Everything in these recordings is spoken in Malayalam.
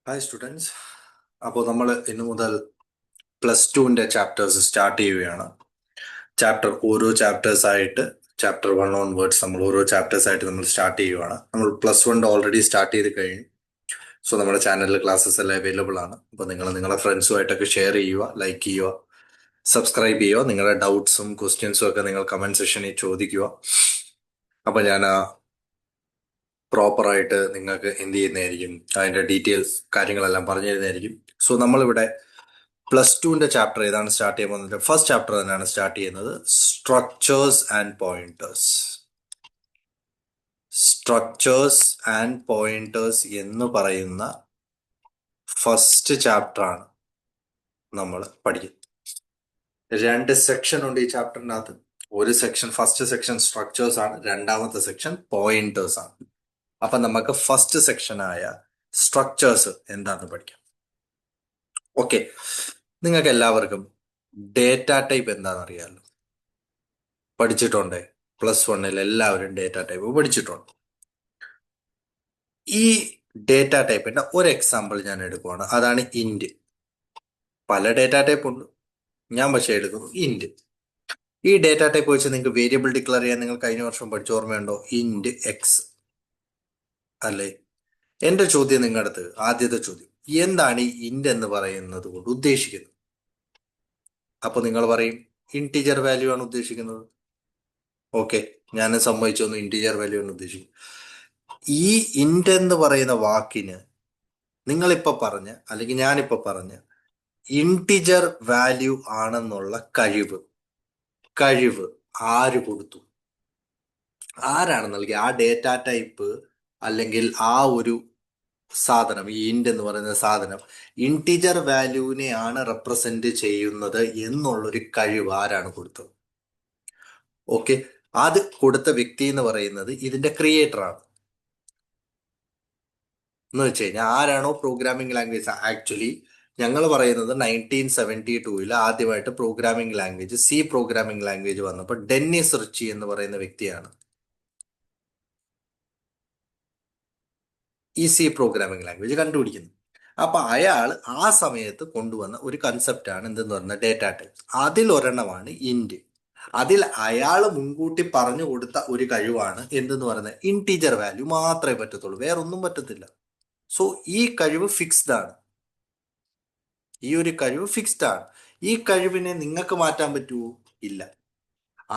Hi students. അപ്പോൾ നമ്മൾ ഇന്നു മുതൽ +2 ചാപ്റ്റേഴ്സ് സ്റ്റാർട്ട് ചെയ്യുകയാണ്. ഓരോ ചാപ്റ്റേഴ്സ് ആയിട്ട് ചാപ്റ്റർ 1 ഓൺവേർഡ്സ് നമ്മൾ ഓരോ ചാപ്റ്റേഴ്സ് ആയിട്ട് നമ്മൾ സ്റ്റാർട്ട് ചെയ്യുകയാണ്. നമ്മൾ +1 ഓൾറെഡി സ്റ്റാർട്ട് ചെയ്ത് കഴിഞ്ഞു. സോ നമ്മുടെ ചാനലിൽ ക്ലാസ്സസ് എല്ലാം അവൈലബിൾ ആണ്. അപ്പോൾ നിങ്ങൾ നിങ്ങളുടെ ഫ്രണ്ട്സുമായിട്ടൊക്കെ ഷെയർ ചെയ്യുക, ലൈക്ക് ചെയ്യുക, സബ്സ്ക്രൈബ് ചെയ്യുക. നിങ്ങളുടെ ഡൗട്ട്സും ക്വസ്റ്റ്യൻസും ഒക്കെ നിങ്ങൾ കമന്റ് സെക്ഷനിൽ ചോദിക്കുക. അപ്പോൾ ഞാൻ പ്രോപ്പറായിട്ട് നിങ്ങൾക്ക് എന്ത് ചെയ്യുന്നതായിരിക്കും, അതിന്റെ ഡീറ്റെയിൽസ് കാര്യങ്ങളെല്ലാം പറഞ്ഞു തരുന്നതായിരിക്കും. സോ നമ്മളിവിടെ +2 ചാപ്റ്റർ ഏതാണ് സ്റ്റാർട്ട് ചെയ്യാൻ പോകുന്നത്? ഫസ്റ്റ് ചാപ്റ്റർ തന്നെയാണ് സ്റ്റാർട്ട് ചെയ്യുന്നത്. Structures and pointers. Structures and pointers എന്ന് പറയുന്ന ഫസ്റ്റ് ചാപ്റ്റർ ആണ് നമ്മൾ പഠിക്കുന്നത്. 2 സെക്ഷൻ ഉണ്ട് ഈ ചാപ്റ്ററിനകത്ത്. ഒരു സെക്ഷൻ, ഫസ്റ്റ് സെക്ഷൻ സ്ട്രക്ചേഴ്സ് ആണ്, രണ്ടാമത്തെ സെക്ഷൻ പോയിന്റേഴ്സ് ആണ്. അപ്പൊ നമുക്ക് ഫസ്റ്റ് സെക്ഷനായ സ്ട്രക്ചേഴ്സ് എന്താണെന്ന് പഠിക്കാം. ഓക്കെ, നിങ്ങൾക്ക് എല്ലാവർക്കും ഡേറ്റ ടൈപ്പ് എന്താണെന്ന് അറിയാമല്ലോ, പഠിച്ചിട്ടുണ്ട്. +1 എല്ലാവരും ഡേറ്റ ടൈപ്പ് പഠിച്ചിട്ടുണ്ട്. ഈ ഡേറ്റ ടൈപ്പിന്റെ ഒരു എക്സാമ്പിൾ ഞാൻ എടുക്കുവാണ്, അതാണ് ഇന്റ്. പല ഡേറ്റ ടൈപ്പ് ഉണ്ട്, ഞാൻ പക്ഷേ എടുക്കുന്നു ഇന്റ്. ഈ ഡേറ്റ ടൈപ്പ് വെച്ച് നിങ്ങൾക്ക് വേരിയബിൾ ഡിക്ലെയർ ചെയ്യാൻ നിങ്ങൾ കഴിഞ്ഞ വർഷം പഠിച്ച ഓർമ്മയുണ്ടോ? ഇന്റ് എക്സ് അല്ലേ? എന്റെ ചോദ്യം നിങ്ങളുടെ അടുത്ത്, ആദ്യത്തെ ചോദ്യം, എന്താണ് ഈ ഇന്റ് എന്ന് പറയുന്നത് കൊണ്ട് ഉദ്ദേശിക്കുന്നത്? അപ്പൊ നിങ്ങൾ പറയും ഇന്റിജർ വാല്യൂ ആണ് ഉദ്ദേശിക്കുന്നത്. ഓക്കെ, ഞാൻ സമ്മതിച്ചു തന്നു, ഇന്റിജർ വാല്യൂ ആണ് ഉദ്ദേശിക്കുന്നത്. ഈ ഇന്റ് എന്ന് പറയുന്ന വാക്കിന് നിങ്ങളിപ്പോ പറഞ്ഞ, അല്ലെങ്കിൽ ഞാനിപ്പോ പറഞ്ഞ ഇന്റിജർ വാല്യൂ ആണെന്നുള്ള കഴിവ് ആര് കൊടുത്തു? ആരാണ് നൽകി? ആ ഡേറ്റ ടൈപ്പ് അല്ലെങ്കിൽ ആ ഒരു സാധനം, ഈ ഇന്റ് എന്ന് പറയുന്ന സാധനം ഇന്റിജർ വാല്യൂവിനെയാണ് റെപ്രസെന്റ് ചെയ്യുന്നത് എന്നുള്ളൊരു കഴിവ് ആരാണ് കൊടുത്തത്? ഓക്കെ, അത് കൊടുത്ത വ്യക്തി എന്ന് പറയുന്നത് ഇതിന്റെ ക്രിയേറ്റർ ആണ്. എന്ന് വെച്ച് കഴിഞ്ഞാൽ ആരാണോ പ്രോഗ്രാമിംഗ് ലാംഗ്വേജ്, ആക്ച്വലി ഞങ്ങൾ പറയുന്നത് 1972 ആദ്യമായിട്ട് programming language, C programming language വന്നപ്പോൾ ഡെന്നിസ് റിച്ചി എന്ന് പറയുന്ന വ്യക്തിയാണ് ഈ സി പ്രോഗ്രാമിംഗ് ലാംഗ്വേജ് കണ്ടുപിടിക്കുന്നത്. അപ്പൊ അയാൾ ആ സമയത്ത് കൊണ്ടുവന്ന ഒരു കൺസെപ്റ്റ് ആണ് എന്തെന്ന് പറഞ്ഞാൽ ഡേറ്റ ടൈപ്പ്. അതിലൊരെണ്ണമാണ് ഇന്റ്. അതിൽ അയാൾ മുൻകൂട്ടി പറഞ്ഞു കൊടുത്ത ഒരു കഴിവാണ് എന്തെന്ന് പറയുന്നത് ഇന്റീജർ വാല്യൂ മാത്രമേ പറ്റത്തുള്ളൂ, വേറൊന്നും പറ്റത്തില്ല. സോ ഈ കഴിവ് ഫിക്സ്ഡ് ആണ്. ഈ ഒരു കഴിവ് ഫിക്സ്ഡ് ആണ്. ഈ കഴിവിനെ നിങ്ങൾക്ക് മാറ്റാൻ പറ്റുമോ? ഇല്ല,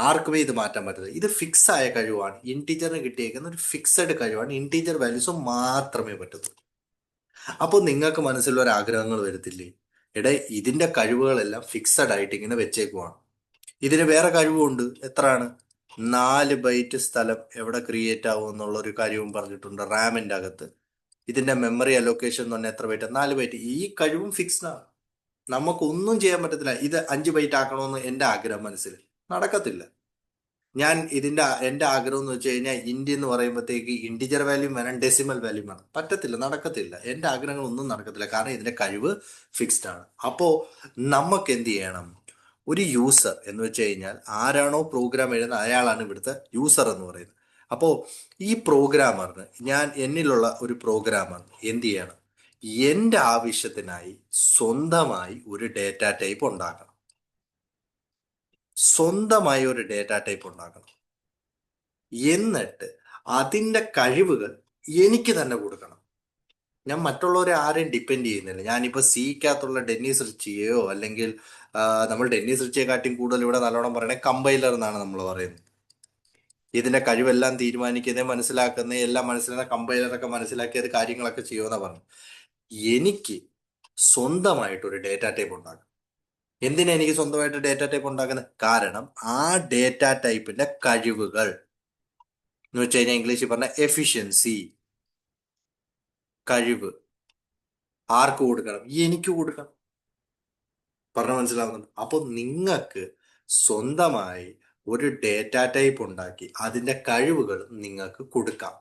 ആർക്കുമേ ഇത് മാറ്റാൻ പറ്റില്ല. ഇത് ഫിക്സ് ആയ കഴിവാണ്. ഇന്റീജറിന് കിട്ടിയേക്കുന്ന ഒരു ഫിക്സഡ് കഴിവാണ്. ഇന്റീജർ വാല്യൂസ് മാത്രമേ പറ്റത്തുള്ളൂ. അപ്പോൾ നിങ്ങൾക്ക് മനസ്സിൽ ഒരു ആഗ്രഹങ്ങൾ വരത്തില്ലേ? എടേ, ഇതിന്റെ കഴിവുകളെല്ലാം ഫിക്സഡ് ആയിട്ട് ഇങ്ങനെ വെച്ചേക്കുവാണ്. ഇതിന് വേറെ കഴിവുണ്ട്. എത്രയാണ്? 4 ബൈറ്റ് സ്ഥലം എവിടെ ക്രിയേറ്റ് ആവും എന്നുള്ള ഒരു കാര്യവും പറഞ്ഞിട്ടുണ്ട് റാമിന്റെ അകത്ത്. ഇതിന്റെ മെമ്മറി അലൊക്കേഷൻ എന്ന് പറഞ്ഞാൽ എത്ര ബൈറ്റ്? 4 ബൈറ്റ്. ഈ കഴിവും ഫിക്സ്ഡ് ആണ്, നമുക്കൊന്നും ചെയ്യാൻ പറ്റത്തില്ല. ഇത് 5 ബൈറ്റ് ആക്കണമെന്ന് എൻ്റെ ആഗ്രഹം മനസ്സിൽ നടക്കത്തില്ല. എൻ്റെ ആഗ്രഹം എന്ന് വെച്ച് കഴിഞ്ഞാൽ ഇന്ത്യ എന്ന് പറയുമ്പോഴത്തേക്ക് ഇന്റിജർ വാല്യൂ വേണം, ഡെസിമൽ വാല്യൂ വേണം. പറ്റത്തില്ല, നടക്കത്തില്ല. എൻ്റെ ആഗ്രഹങ്ങളൊന്നും നടക്കത്തില്ല, കാരണം ഇതിന്റെ കഴിവ് ഫിക്സ്ഡ് ആണ്. അപ്പോ നമുക്ക് എന്ത് ചെയ്യണം? ഒരു യൂസർ എന്ന് വെച്ച് കഴിഞ്ഞാൽ ആരാണോ പ്രോഗ്രാം എഴുതുന്നത് അയാളാണ് ഇവിടുത്തെ യൂസർ എന്ന് പറയുന്നത്. അപ്പോൾ ഈ പ്രോഗ്രാമറിന്, എന്നിലുള്ള ഒരു പ്രോഗ്രാമർ എന്ത് ചെയ്യണം? എൻ്റെ ആവശ്യത്തിനായി സ്വന്തമായി ഒരു ഡേറ്റ ടൈപ്പ് ഉണ്ടാക്കണം. സ്വന്തമായി ഒരു ഡേറ്റ ടൈപ്പ് ഉണ്ടാക്കണം. എന്നിട്ട് അതിൻ്റെ കഴിവുകൾ എനിക്ക് തന്നെ കൊടുക്കണം. ഞാൻ മറ്റുള്ളവരെ ആരെയും ഡിപ്പെൻഡ് ചെയ്യുന്നില്ല. ഞാനിപ്പോൾ സിക്കകത്തുള്ള ഡെന്നീസ് റിച്ചിയെയോ, അല്ലെങ്കിൽ നമ്മൾ ഡെന്നീസ് റിച്ചിയെക്കാട്ടിയും കൂടുതൽ ഇവിടെ നല്ലോണം പറയണേ കമ്പൈലർ എന്നാണ് നമ്മൾ പറയുന്നത്. ഇതിന്റെ കഴിവെല്ലാം തീരുമാനിക്കുന്നത്, മനസ്സിലാക്കുന്ന, എല്ലാം മനസ്സിലാക്കുന്ന കമ്പൈലറൊക്കെ മനസ്സിലാക്കിയത് കാര്യങ്ങളൊക്കെ ചെയ്യുമെന്നാണ് പറഞ്ഞു. എനിക്ക് സ്വന്തമായിട്ടൊരു ഡേറ്റ ടൈപ്പ് ഉണ്ടാക്കണം. എന്തിനാ എനിക്ക് സ്വന്തമായിട്ട് ഡേറ്റ ടൈപ്പ് ഉണ്ടാക്കുന്നത്? കാരണം ആ ഡേറ്റ ടൈപ്പിന്റെ കഴിവുകൾ എന്ന് വെച്ച് കഴിഞ്ഞാൽ ഇംഗ്ലീഷിൽ പറഞ്ഞ എഫിഷ്യൻസി, കഴിവ് ആർക്ക് കൊടുക്കണം? എനിക്ക് കൊടുക്കണം. പറഞ്ഞ മനസ്സിലാവുന്നുണ്ട്? അപ്പൊ നിങ്ങൾക്ക് സ്വന്തമായി ഒരു ഡേറ്റ ടൈപ്പ് ഉണ്ടാക്കി അതിന്റെ കഴിവുകൾ നിങ്ങൾക്ക് കൊടുക്കാം.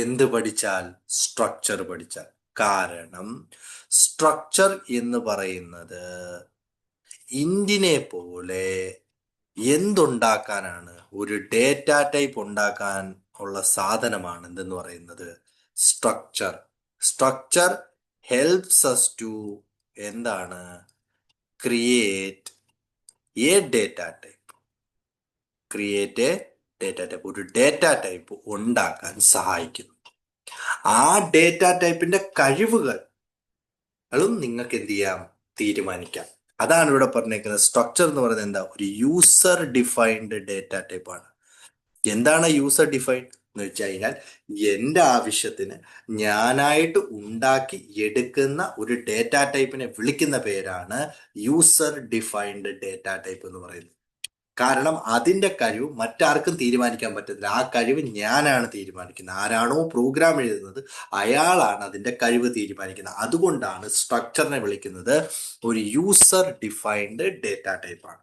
എന്ത് പഠിച്ചാൽ? സ്ട്രക്ചർ പഠിച്ചാൽ. കാരണം സ്ട്രക്ചർ എന്ന് പറയുന്നത് ഇന്റിനെ പോലെ എന്തുണ്ടാക്കാനാണ്? ഒരു ഡേറ്റ ടൈപ്പ് ഉണ്ടാക്കാൻ ഉള്ള സാധനമാണ് എന്തെന്ന് പറയുന്നത് structure. Structure helps us to എന്താണ് create a data type. Create a data type, ഒരു ഡേറ്റ ടൈപ്പ് ഉണ്ടാക്കാൻ സഹായിക്കുന്നു. ആ ഡേറ്റ ടൈപ്പിന്റെ കഴിവുകളും നിങ്ങൾക്ക് എന്ത് ചെയ്യാം, തീരുമാനിക്കാം. അതാണ് ഇവിടെ പറഞ്ഞേക്കുന്നത്. സ്ട്രക്ചർ എന്ന് പറയുന്നത് എന്താ, ഒരു യൂസർ ഡിഫൈൻഡ് ഡേറ്റ ടൈപ്പ് ആണ്. എന്താണ് യൂസർ ഡിഫൈൻഡ് എന്ന് വെച്ച് കഴിഞ്ഞാൽ എൻ്റെ ആവശ്യത്തിന് ഞാനായിട്ട് ഉണ്ടാക്കി എടുക്കുന്ന ഒരു ഡേറ്റ ടൈപ്പിനെ വിളിക്കുന്ന പേരാണ് യൂസർ ഡിഫൈൻഡ് ഡേറ്റ ടൈപ്പ് എന്ന് പറയുന്നത്. കാരണം അതിന്റെ കഴിവ് മറ്റാർക്കും തീരുമാനിക്കാൻ പറ്റത്തില്ല. ആ കഴിവ് ഞാനാണ് തീരുമാനിക്കുന്നത്. ആരാണോ പ്രോഗ്രാം എഴുതുന്നത് അയാളാണ് അതിന്റെ കഴിവ് തീരുമാനിക്കുന്നത്. അതുകൊണ്ടാണ് സ്ട്രക്ചറിനെ വിളിക്കുന്നത് ഒരു യൂസർ ഡിഫൈൻഡ് ഡേറ്റ ടൈപ്പ് ആണ്.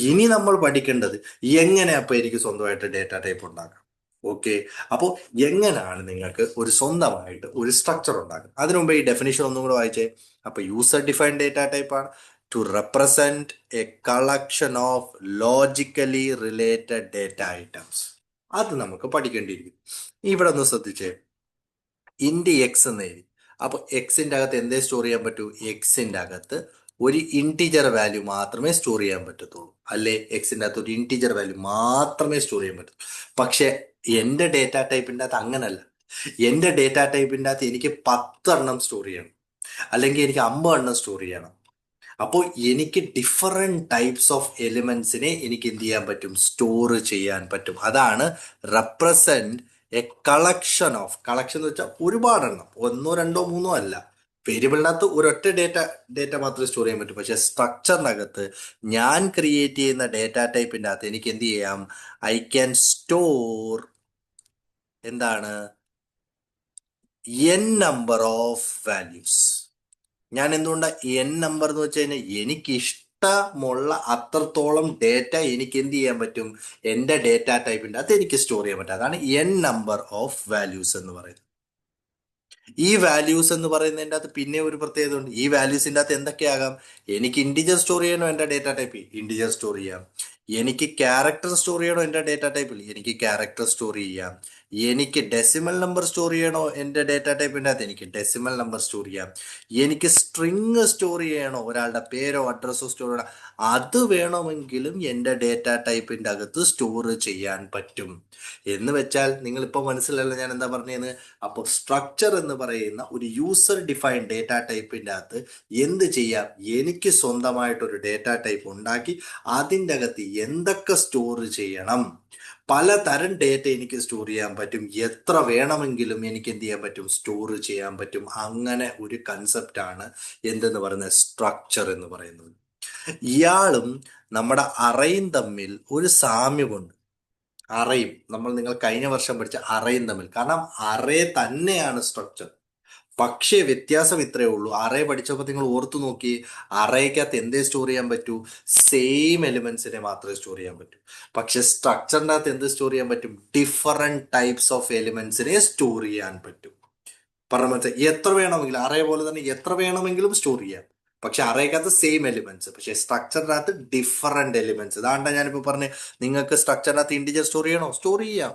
ഇനി നമ്മൾ പഠിക്കേണ്ടത് എങ്ങനെ അപ്പൊ എനിക്ക് സ്വന്തമായിട്ട് ഡേറ്റ ടൈപ്പ് ഉണ്ടാക്കാം. ഓക്കെ, അപ്പോൾ എങ്ങനെയാണ് നിങ്ങൾക്ക് ഒരു സ്വന്തമായിട്ട് ഒരു സ്ട്രക്ചർ ഉണ്ടാക്കുന്നത്? അതിനു മുമ്പ് ഈ ഡെഫിനിഷൻ ഒന്നും കൂടെ വായിച്ചേ. അപ്പൊ യൂസർ ഡിഫൈൻഡ് ഡേറ്റ ടൈപ്പ് ആണ് to represent a collection of logically related data items. അത് നമുക്ക് പഠിക്കേണ്ടിയിരിക്കും. ഇവിടെ ഒന്ന് ശ്രദ്ധിച്ചേ, ഇൻഡ് എക്സ് എന്ന് എഴുതി. അപ്പൊ എക്സിന്റെ അകത്ത് എന്തേ സ്റ്റോർ ചെയ്യാൻ പറ്റൂ, എക്സിന്റെ അകത്ത് ഒരു ഇൻറ്റിജർ വാല്യൂ മാത്രമേ സ്റ്റോർ ചെയ്യാൻ പറ്റത്തുള്ളൂ, അല്ലേ? എക്സിന്റെ അകത്ത് ഒരു ഇൻറ്റിജർ വാല്യൂ മാത്രമേ സ്റ്റോർ ചെയ്യാൻ പറ്റൂ. പക്ഷെ എന്റെ ഡേറ്റ ടൈപ്പിന്റെ അകത്ത് അങ്ങനല്ല. എന്റെ ഡേറ്റ ടൈപ്പിന്റെ അകത്ത് എനിക്ക് 10 എണ്ണം സ്റ്റോർ ചെയ്യണം, അല്ലെങ്കിൽ എനിക്ക് 50 എണ്ണം സ്റ്റോർ ചെയ്യണം. അപ്പോൾ എനിക്ക് ഡിഫറെന്റ് ടൈപ്സ് ഓഫ് എലിമെന്റ്സിനെ എനിക്ക് എന്ത് ചെയ്യാൻ പറ്റും, സ്റ്റോർ ചെയ്യാൻ പറ്റും. അതാണ് represent a collection of. Collection എന്ന് വെച്ചാൽ ഒരുപാട് എണ്ണം, ഒന്നോ രണ്ടോ മൂന്നോ അല്ല. വേരിയബിളിനകത്ത് ഒരൊറ്റ ഡേറ്റ മാത്രമേ സ്റ്റോർ ചെയ്യാൻ പറ്റൂ. പക്ഷെ സ്ട്രക്ചറിനകത്ത് ഞാൻ ക്രിയേറ്റ് ചെയ്യുന്ന ഡേറ്റ ടൈപ്പിന്റെ അകത്ത് എനിക്ക് എന്ത് ചെയ്യാം, ഐ ക്യാൻ സ്റ്റോർ എന്താണ് എൻ നമ്പർ ഓഫ് വാല്യൂസ്. ഞാൻ എന്തുകൊണ്ടാണ് എൻ നമ്പർ എന്ന് വെച്ച് കഴിഞ്ഞാൽ എനിക്ക് ഇഷ്ടമുള്ള അത്രത്തോളം ഡേറ്റ എനിക്ക് എന്ത് ചെയ്യാൻ പറ്റും, എൻ്റെ ഡേറ്റ ടൈപ്പിൻ്റെ അകത്ത് എനിക്ക് സ്റ്റോർ ചെയ്യാൻ പറ്റും. അതാണ് എൻ നമ്പർ ഓഫ് വാല്യൂസ് എന്ന് പറയുന്നത്. ഈ വാല്യൂസ് എന്ന് പറയുന്നതിൻ്റെ അകത്ത് പിന്നെ ഒരു പ്രത്യേകത ഉണ്ട്. ഈ വാല്യൂസിൻ്റെ അകത്ത് എന്തൊക്കെയാകാം, എനിക്ക് ഇൻഡിജർ സ്റ്റോർ ചെയ്യണോ എൻ്റെ ഡേറ്റ ടൈപ്പിൽ, ഇൻഡിജർ സ്റ്റോർ ചെയ്യാം. എനിക്ക് ക്യാരക്ടർ സ്റ്റോർ ചെയ്യണോ എൻ്റെ ഡേറ്റ ടൈപ്പിൽ, എനിക്ക് ക്യാരക്ടർ സ്റ്റോർ ചെയ്യാം. എനിക്ക് ഡെസിമൽ നമ്പർ സ്റ്റോർ ചെയ്യണോ എൻ്റെ ഡേറ്റ ടൈപ്പിൻ്റെ അകത്ത്, എനിക്ക് ഡെസിമൽ നമ്പർ സ്റ്റോർ ചെയ്യാം. എനിക്ക് സ്ട്രിങ് സ്റ്റോർ ചെയ്യണോ, ഒരാളുടെ പേരോ അഡ്രസ്സോ സ്റ്റോർ ചെയ്യണം, അത് വേണമെങ്കിലും എൻ്റെ ഡേറ്റ ടൈപ്പിൻ്റെ അകത്ത് സ്റ്റോർ ചെയ്യാൻ പറ്റും. എന്ന് വെച്ചാൽ നിങ്ങളിപ്പോൾ മനസ്സിലല്ല ഞാൻ എന്താ പറഞ്ഞതെന്ന്. അപ്പോൾ സ്ട്രക്ചർ എന്ന് പറയുന്ന ഒരു യൂസർ ഡിഫൈൻഡ് ഡേറ്റ ടൈപ്പിൻ്റെ അകത്ത് എന്ത് ചെയ്യാം, എനിക്ക് സ്വന്തമായിട്ടൊരു ഡേറ്റ ടൈപ്പ് ഉണ്ടാക്കി അതിൻ്റെ അകത്ത് എന്തൊക്കെ സ്റ്റോർ ചെയ്യണം, പലതരം ഡേറ്റ എനിക്ക് സ്റ്റോർ ചെയ്യാൻ പറ്റും, എത്ര വേണമെങ്കിലും എനിക്ക് എന്ത് ചെയ്യാൻ പറ്റും, സ്റ്റോർ ചെയ്യാൻ പറ്റും. അങ്ങനെ ഒരു കൺസെപ്റ്റാണ് എന്തെന്ന് പറയുന്നത്, സ്ട്രക്ചർ എന്ന് പറയുന്നത്. ഇയാളും നമ്മുടെ അറയും തമ്മിൽ ഒരു സാമ്യമുണ്ട്. അറയും നിങ്ങൾ കഴിഞ്ഞ വർഷം പഠിച്ച അറയും തമ്മിൽ, കാരണം അറേ തന്നെയാണ് സ്ട്രക്ചർ. പക്ഷേ വ്യത്യാസം ഇത്രയേ ഉള്ളൂ. അറേ പഠിച്ചപ്പോൾ നിങ്ങൾ ഓർത്തു നോക്കി, അറേക്കകത്ത് എന്തേ സ്റ്റോർ ചെയ്യാൻ പറ്റൂ, സെയിം എലിമെന്റ്സിനെ മാത്രമേ സ്റ്റോർ ചെയ്യാൻ പറ്റൂ. പക്ഷെ സ്ട്രക്ചറിൻ്റെ അകത്ത് എന്ത് സ്റ്റോർ ചെയ്യാൻ പറ്റും, ഡിഫറെന്റ് ടൈപ്സ് ഓഫ് എലിമെന്റ്സിനെ സ്റ്റോർ ചെയ്യാൻ പറ്റും. പറഞ്ഞ മനസ്സിലായി? എത്ര വേണമെങ്കിലും, അറേ പോലെ തന്നെ എത്ര വേണമെങ്കിലും സ്റ്റോർ ചെയ്യാം. പക്ഷെ അറേക്കകത്ത് സെയിം എലിമെന്റ്സ്, പക്ഷെ സ്ട്രക്ചറിനകത്ത് ഡിഫറെന്റ് എലിമെന്റ്സ്. അതാണ്ടാ ഞാനിപ്പോ പറഞ്ഞ്, നിങ്ങൾക്ക് സ്ട്രക്ചറിനകത്ത് ഇൻഡിജർ സ്റ്റോർ ചെയ്യണോ, സ്റ്റോർ ചെയ്യാം.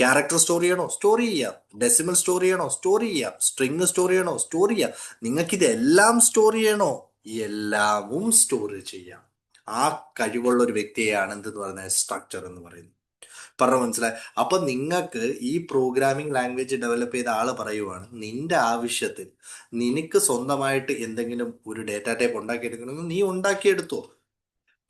ക്യാരക്ടർ സ്റ്റോർ ചെയ്യണോ, സ്റ്റോർ ചെയ്യാം. ഡെസിമൽ സ്റ്റോർ ചെയ്യണോ, സ്റ്റോർ ചെയ്യാം. സ്ട്രിങ് സ്റ്റോർ ചെയ്യണോ, സ്റ്റോർ ചെയ്യാം. നിങ്ങൾക്ക് ഇതെല്ലാം സ്റ്റോർ ചെയ്യണോ, എല്ലാവും സ്റ്റോർ ചെയ്യാം. ആ കഴിവുള്ള ഒരു വ്യക്തിയെയാണ് എന്തെന്ന് പറയുന്നത്, സ്ട്രക്ചർ എന്ന് പറയുന്നത്. പറഞ്ഞ മനസ്സിലായി? അപ്പൊ നിങ്ങൾക്ക് ഈ പ്രോഗ്രാമിംഗ് ലാംഗ്വേജ് ഡെവലപ്പ് ചെയ്ത ആള് പറയുവാണ്, നിന്റെ ആവശ്യത്തിൽ നിനക്ക് സ്വന്തമായിട്ട് എന്തെങ്കിലും ഒരു ഡേറ്റ ടൈപ്പ് ഉണ്ടാക്കിയെടുക്കണമെങ്കിൽ നീ ഉണ്ടാക്കിയെടുത്തോ.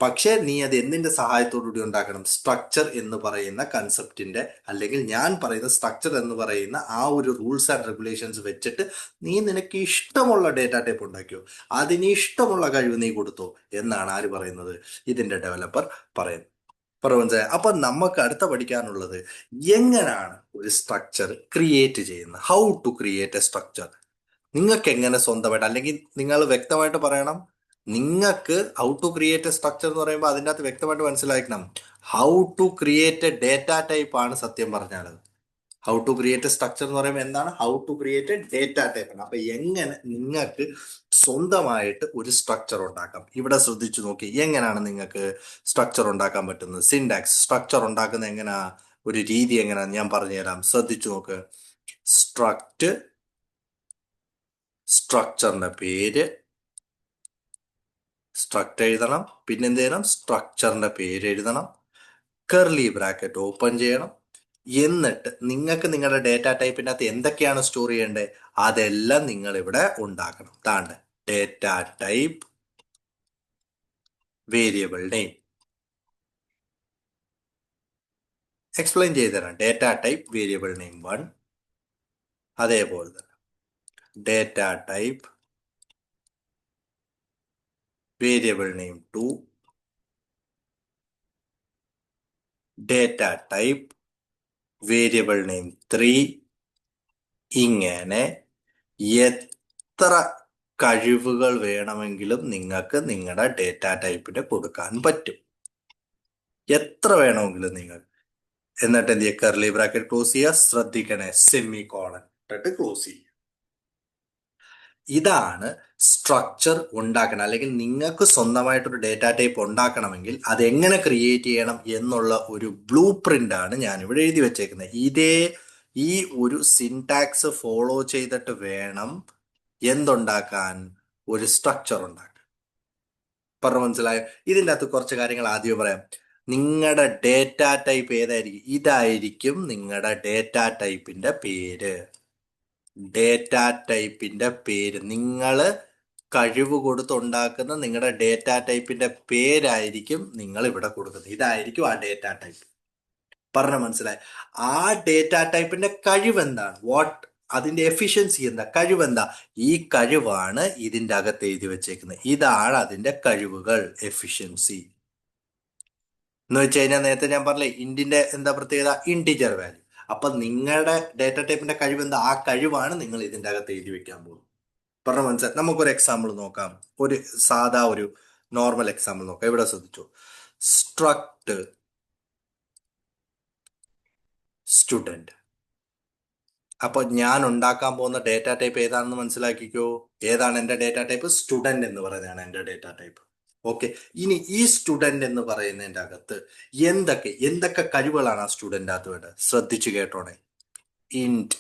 പക്ഷേ നീ അത് എന്തിന്റെ സഹായത്തോടുകൂടി ഉണ്ടാക്കണം, സ്ട്രക്ചർ എന്ന് പറയുന്ന കൺസെപ്റ്റിന്റെ, അല്ലെങ്കിൽ ഞാൻ പറയുന്ന സ്ട്രക്ചർ എന്ന് പറയുന്ന ആ ഒരു റൂൾസ് ആൻഡ് റെഗുലേഷൻസ് വെച്ചിട്ട് നീ നിനക്ക് ഇഷ്ടമുള്ള ഡേറ്റ ടൈപ്പ് ഉണ്ടാക്കിയോ, അതിന് ഇഷ്ടമുള്ള കഴിവ് നീ കൊടുത്തോ എന്നാണ് ആര് പറയുന്നത്, ഇതിന്റെ ഡെവലപ്പർ പറയുന്നത്. മനസ്സിലായി? അപ്പൊ നമുക്ക് അടുത്ത പഠിക്കാനുള്ളത് എങ്ങനെയാണ് ഒരു സ്ട്രക്ചർ ക്രിയേറ്റ് ചെയ്യുന്നത്, how to create a structure. നിങ്ങൾക്ക് എങ്ങനെ സ്വന്തമായിട്ട്, അല്ലെങ്കിൽ നിങ്ങൾ വ്യക്തമായിട്ട് പറയണം, നിങ്ങൾക്ക് how to create a structure എന്ന് പറയുമ്പോൾ അതിൻ്റെ അകത്ത് വ്യക്തമായിട്ട് മനസ്സിലാക്കണം, how to create a data type ആണ് സത്യം പറഞ്ഞാൽ. How to create a structure എന്ന് പറയുമ്പോൾ എന്താണ്, how to create a data type ആണ്. അപ്പൊ എങ്ങനെ നിങ്ങൾക്ക് സ്വന്തമായിട്ട് ഒരു സ്ട്രക്ചർ ഉണ്ടാക്കാം. ഇവിടെ ശ്രദ്ധിച്ചു നോക്കി, എങ്ങനെയാണ് നിങ്ങൾക്ക് സ്ട്രക്ചർ ഉണ്ടാക്കാൻ പറ്റുന്നത്. സിൻടാക്സ് സ്ട്രക്ചർ ഉണ്ടാക്കുന്ന എങ്ങനെയാ, ഒരു രീതി എങ്ങനെയാ ഞാൻ പറഞ്ഞുതരാം. ശ്രദ്ധിച്ചു നോക്ക്. സ്ട്രക്ട് സ്ട്രക്ചറിന്റെ പേര്, സ്ട്രക്ചർ എഴുതണം. പിന്നെ എന്ത് ചെയ്യണം? സ്ട്രക്ചറിന്റെ പേര് എഴുതണം, കർലി ബ്രാക്കറ്റ് ഓപ്പൺ ചെയ്യണം. എന്നിട്ട് നിങ്ങൾക്ക് നിങ്ങളുടെ ഡേറ്റ ടൈപ്പിൻ്റെ അകത്ത് എന്തൊക്കെയാണ് സ്റ്റോർ ചെയ്യേണ്ടത് അതെല്ലാം നിങ്ങൾ ഇവിടെ ഉണ്ടാക്കണം. താണ്ട് data type variable name explain ചെയ്ത് തരാം. ഡേറ്റ ടൈപ്പ് വേരിയബിൾ നെയിം 1, അതേപോലെ തന്നെ data type variable name 2, data type variable name 3. ഇങ്ങനെ എത്ര കഴിവുകൾ വേണമെങ്കിലും നിങ്ങൾക്ക് നിങ്ങളുടെ ഡേറ്റ ടൈപ്പിന് കൊടുക്കാൻ പറ്റും. എത്ര വേണമെങ്കിലും നിങ്ങൾ. എന്നിട്ട് എന്ത് ചെയ്യുക? കർലി ബ്രാക്കറ്റ് ക്ലോസ് ചെയ്യുക. ശ്രദ്ധിക്കണേ, സെമി കോളൻ ഇട്ടിട്ട് ക്ലോസ് ചെയ്യുക. ഇതാണ് സ്ട്രക്ചർ ഉണ്ടാക്കണം. അല്ലെങ്കിൽ നിങ്ങൾക്ക് സ്വന്തമായിട്ടൊരു ഡേറ്റ ടൈപ്പ് ഉണ്ടാക്കണമെങ്കിൽ അതെങ്ങനെ ക്രിയേറ്റ് ചെയ്യണം എന്നുള്ള ഒരു ബ്ലൂ പ്രിന്റ് ആണ് ഞാനിവിടെ എഴുതി വെച്ചേക്കുന്നത്. ഈ ഒരു സിൻടാക്സ് ഫോളോ ചെയ്തിട്ട് വേണം എന്തുണ്ടാക്കാൻ? ഒരു സ്ട്രക്ചർ ഉണ്ടാക്കാൻ. പറഞ്ഞു മനസ്സിലായോ? ഇതിൻ്റെ അകത്ത് കുറച്ച് കാര്യങ്ങൾ ആദ്യം പറയാം. നിങ്ങളുടെ ഡേറ്റ ടൈപ്പ് ഏതായിരിക്കും? ഇതായിരിക്കും നിങ്ങളുടെ ഡേറ്റ ടൈപ്പിന്റെ പേര്. ഡേറ്റ ടൈപ്പിന്റെ പേര് നിങ്ങൾ കഴിവ് കൊടുത്തുണ്ടാക്കുന്ന നിങ്ങളുടെ ഡേറ്റ ടൈപ്പിന്റെ പേരായിരിക്കും നിങ്ങൾ ഇവിടെ കൊടുക്കുന്നത്. ഇതായിരിക്കും ആ ഡേറ്റ ടൈപ്പ്. പറഞ്ഞ മനസ്സിലായി? ആ ഡേറ്റ ടൈപ്പിന്റെ കഴിവ് എന്താണ്? അതിന്റെ എഫിഷ്യൻസി എന്താ? കഴിവെന്താ? ഈ കഴിവാണ് ഇതിന്റെ അകത്ത് എഴുതി വെച്ചേക്കുന്നത്. ഇതാണ് അതിന്റെ കഴിവുകൾ, എഫിഷ്യൻസി എന്ന് വെച്ച് കഴിഞ്ഞാൽ നേരത്തെ ഞാൻ പറഞ്ഞില്ലേ ഇന്റിന്റെ എന്താ പ്രത്യേകത? Integer value. അപ്പൊ നിങ്ങളുടെ ഡേറ്റ ടൈപ്പിന്റെ കഴിവ് എന്താ? ആ കഴിവാണ് നിങ്ങൾ ഇതിന്റെ അകത്ത് എഴുതി വെക്കാൻ പോകുന്നത്. പറഞ്ഞ മനസ്സിലായി? നമുക്കൊരു എക്സാമ്പിൾ നോക്കാം. ഒരു സാധാ ഒരു നോർമൽ എക്സാമ്പിൾ നോക്കാം. ഇവിടെ ശ്രദ്ധിച്ചു. Struct student. അപ്പൊ ഞാൻ ഉണ്ടാക്കാൻ പോകുന്ന ഡേറ്റ ടൈപ്പ് ഏതാണെന്ന് മനസ്സിലാക്കിക്കോ. ഏതാണ് എന്റെ ഡേറ്റ ടൈപ്പ്? സ്റ്റുഡന്റ് എന്ന് പറയുന്നതാണ് എന്റെ ഡേറ്റ ടൈപ്പ്. ഓക്കെ. ഇനി ഈ സ്റ്റുഡന്റ് എന്ന് പറയുന്നതിന്റെ അകത്ത് എന്തൊക്കെ കഴിവുകളാണ് ആ സ്റ്റുഡന്റ് അകത്ത് വേണ്ടത്? ശ്രദ്ധിച്ചു കേട്ടോണേ. Int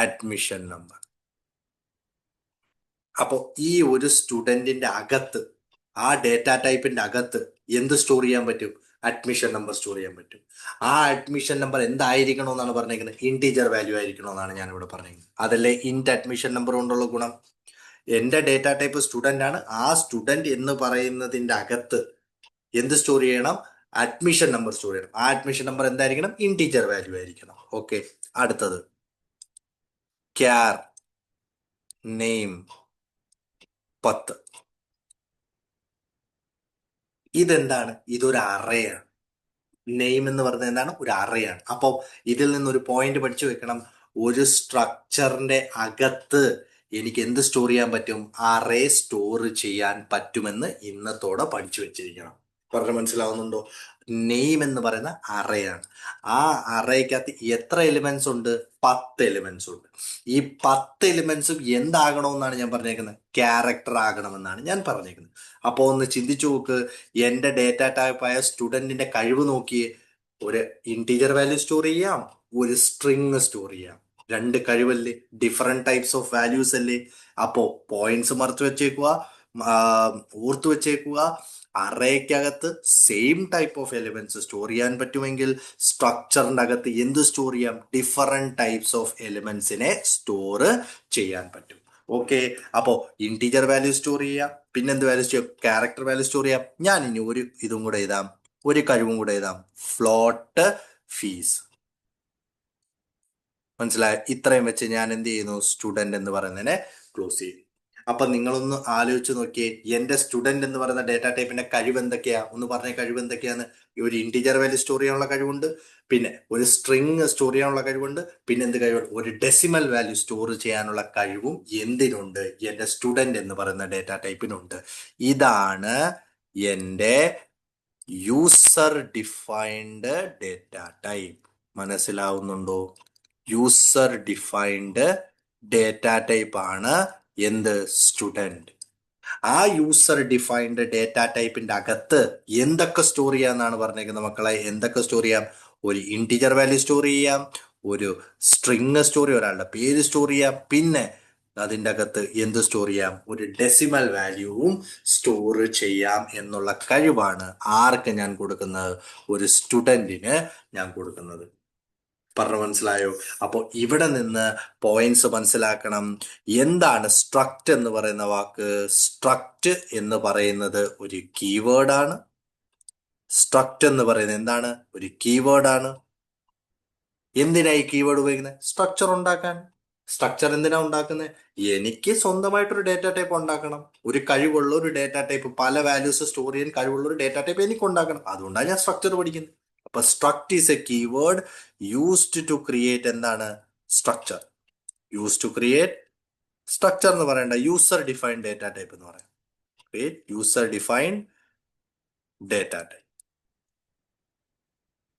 admission number. അപ്പോൾ ഈ ഒരു സ്റ്റുഡന്റിന്റെ അകത്ത്, ആ ഡേറ്റ ടൈപ്പിന്റെ അകത്ത് എന്ത് സ്റ്റോർ ചെയ്യാൻ പറ്റും? അഡ്മിഷൻ നമ്പർ സ്റ്റോർ ചെയ്യാൻ പറ്റും. ആ അഡ്മിഷൻ നമ്പർ എന്തായിരിക്കണമെന്നാണ് പറഞ്ഞേക്കുന്നത്? ഇന്റീജർ വാല്യൂ ആയിരിക്കണമെന്നാണ് ഞാൻ ഇവിടെ പറഞ്ഞേക്കുന്നത്. അതല്ലേ ഇന്റ് അഡ്മിഷൻ നമ്പർ കൊണ്ടുള്ള ഗുണം. എന്റെ ഡേറ്റ ടൈപ്പ് സ്റ്റുഡന്റ് ആണ്. ആ സ്റ്റുഡന്റ് എന്ന് പറയുന്നതിന്റെ അകത്ത് എന്ത് സ്റ്റോർ ചെയ്യണം? അഡ്മിഷൻ നമ്പർ സ്റ്റോർ ചെയ്യണം. ആ അഡ്മിഷൻ നമ്പർ എന്തായിരിക്കണം? ഇന്റീജർ വാല്യൂ ആയിരിക്കണം. ഓക്കെ. അടുത്തത് ക്യാർ നെയിം 10. ഇതെന്താണ്? ഇതൊരു അറയാണ്. നെയിം എന്ന് പറയുന്നത് എന്താണ്? ഒരു അറയാണ്. അപ്പോൾ ഇതിൽ നിന്നൊരു പോയിന്റ് പഠിച്ചു വെക്കണം. ഒരു സ്ട്രക്ചറിന്റെ അകത്ത് എനിക്ക് എന്ത് സ്റ്റോർ ചെയ്യാൻ പറ്റും? അറേ സ്റ്റോർ ചെയ്യാൻ പറ്റുമെന്ന് ഇന്നത്തോടെ പഠിച്ചു വെച്ചിരിക്കണം. പറഞ്ഞ മനസ്സിലാവുന്നുണ്ടോ? നെയിം എന്ന് പറയുന്ന അറയാണ്. ആ അറയ്ക്കകത്ത് എത്ര എലിമെന്റ്സ് ഉണ്ട്? 10 എലിമെന്റ്സ് ഉണ്ട്. ഈ 10 എലിമെന്റ്സും എന്താകണമെന്നാണ് ഞാൻ പറഞ്ഞേക്കുന്നത്? ക്യാരക്ടർ ആകണമെന്നാണ് ഞാൻ പറഞ്ഞേക്കുന്നത്. അപ്പോൾ ഒന്ന് ചിന്തിച്ചു നോക്ക്. എന്റെ ഡേറ്റ ടൈപ്പായ സ്റ്റുഡന്റിന്റെ കഴിവ് നോക്കിയേ. ഒരു ഇന്റീജർ വാല്യൂ സ്റ്റോർ ചെയ്യാം, ഒരു സ്ട്രിങ് സ്റ്റോർ ചെയ്യാം. രണ്ട് കഴിവല്ലേ? ഡിഫറെന്റ് ടൈപ്സ് ഓഫ് വാല്യൂസ് അല്ലേ? അപ്പോ പോയിന്റ്സ് മറച്ചു വെച്ചേക്കുക, ഓർത്തു വെച്ചേക്കുക. അറേക്കകത്ത് same type of elements store ചെയ്യാൻ പറ്റുമെങ്കിൽ സ്ട്രക്ചറിന്റെ അകത്ത് എന്ത് സ്റ്റോർ ചെയ്യാം? ഡിഫറെന്റ് ടൈപ്സ് ഓഫ് എലിമെന്റ്സിനെ സ്റ്റോർ ചെയ്യാൻ പറ്റും. ഓക്കെ. അപ്പോ ഇന്റീജർ വാല്യൂ സ്റ്റോർ ചെയ്യാം, പിന്നെന്ത് value store? Character value store ചെയ്യാം. ഞാൻ ഇനി ഒരു ഇതും കൂടെ എഴുതാം, ഒരു കഴിവും കൂടെ എഴുതാം. Float fees. മനസ്സിലായോ? ഇത്രയും വെച്ച് ഞാൻ എന്ത് ചെയ്യുന്നു? സ്റ്റുഡന്റ് എന്ന് പറയുന്നതിനെ ക്ലോസ് ചെയ്യും. അപ്പൊ നിങ്ങളൊന്ന് ആലോചിച്ച് നോക്കിയേ. എന്റെ സ്റ്റുഡന്റ് എന്ന് പറയുന്ന ഡേറ്റ ടൈപ്പിന്റെ കഴിവ് എന്തൊക്കെയാ? ഒന്ന് പറഞ്ഞ കഴിവ് എന്തൊക്കെയാണ്? ഒരു ഇന്റീജർ വാല്യൂ സ്റ്റോർ ചെയ്യാനുള്ള കഴിവുണ്ട്, പിന്നെ ഒരു സ്ട്രിങ് സ്റ്റോർ ചെയ്യാനുള്ള കഴിവുണ്ട്, പിന്നെ എന്ത് കഴിവുണ്ട്? ഒരു ഡെസിമൽ വാല്യൂ സ്റ്റോർ ചെയ്യാനുള്ള കഴിവും എന്തിനുണ്ട്? എന്റെ സ്റ്റുഡന്റ് എന്ന് പറയുന്ന ഡേറ്റ ടൈപ്പിനുണ്ട്. ഇതാണ് എന്റെ യൂസർ ഡിഫൈൻഡ് ഡേറ്റ ടൈപ്പ്. മനസ്സിലാവുന്നുണ്ടോ? യൂസർ ഡിഫൈൻഡ് ഡേറ്റ ടൈപ്പ് ആണ് എന്ത്? സ്റ്റുഡന്റ്. ആ യൂസർ ഡിഫൈൻഡ് ഡേറ്റ ടൈപ്പിന്റെ അകത്ത് എന്തൊക്കെ സ്റ്റോർ ചെയ്യാന്നാണ് പറഞ്ഞേക്കുന്നത് മക്കളെ? എന്തൊക്കെ സ്റ്റോർ ചെയ്യാം? ഒരു ഇന്റിജർ വാല്യൂ സ്റ്റോർ ചെയ്യാം, ഒരു സ്ട്രിങ് സ്റ്റോറി, ഒരാളുടെ പേര് സ്റ്റോർ ചെയ്യാം, പിന്നെ അതിൻ്റെ അകത്ത് എന്ത് സ്റ്റോർ ചെയ്യാം, ഒരു ഡെസിമൽ വാല്യൂവും സ്റ്റോർ ചെയ്യാം എന്നുള്ള കഴിവാണ് ആർക്ക് ഞാൻ കൊടുക്കുന്നത്, ഒരു സ്റ്റുഡൻറ്റിന് ഞാൻ കൊടുക്കുന്നത്. പറഞ്ഞു മനസ്സിലായോ? അപ്പോൾ ഇവിടെ നിന്ന് പോയിന്റ്സ് മനസ്സിലാക്കണം. എന്താണ് സ്ട്രക്റ്റ് എന്ന് പറയുന്ന വാക്ക്? സ്ട്രക്റ്റ് എന്ന് പറയുന്നത് ഒരു കീവേഡാണ്. സ്ട്രക്റ്റ് എന്ന് പറയുന്നത് എന്താണ്? ഒരു കീവേഡാണ്. എന്തിനാ ഈ കീവേഡ് ഉപയോഗിക്കുന്നത്? സ്ട്രക്ചർ ഉണ്ടാക്കാൻ. സ്ട്രക്ചർ എന്തിനാ ഉണ്ടാക്കുന്നത്? എനിക്ക് സ്വന്തമായിട്ടൊരു ഡേറ്റ ടൈപ്പ് ഉണ്ടാക്കണം. ഒരു കഴിവുള്ള ഒരു ഡേറ്റ ടൈപ്പ്, പല വാല്യൂസ് സ്റ്റോർ ചെയ്യാൻ കഴിവുള്ള ഒരു ഡേറ്റ ടൈപ്പ് എനിക്ക് ഉണ്ടാക്കണം. അതുകൊണ്ടാണ് ഞാൻ സ്ട്രക്ചർ പഠിക്കുന്നത്. അപ്പൊ struct is a keyword used to create എന്താണ്? Structure. Use to create structure എന്ന് പറയണ്ട, യൂസർ ഡിഫൈൻഡ് ഡേറ്റ ടൈപ്പ് എന്ന് പറയാം. User defined data type.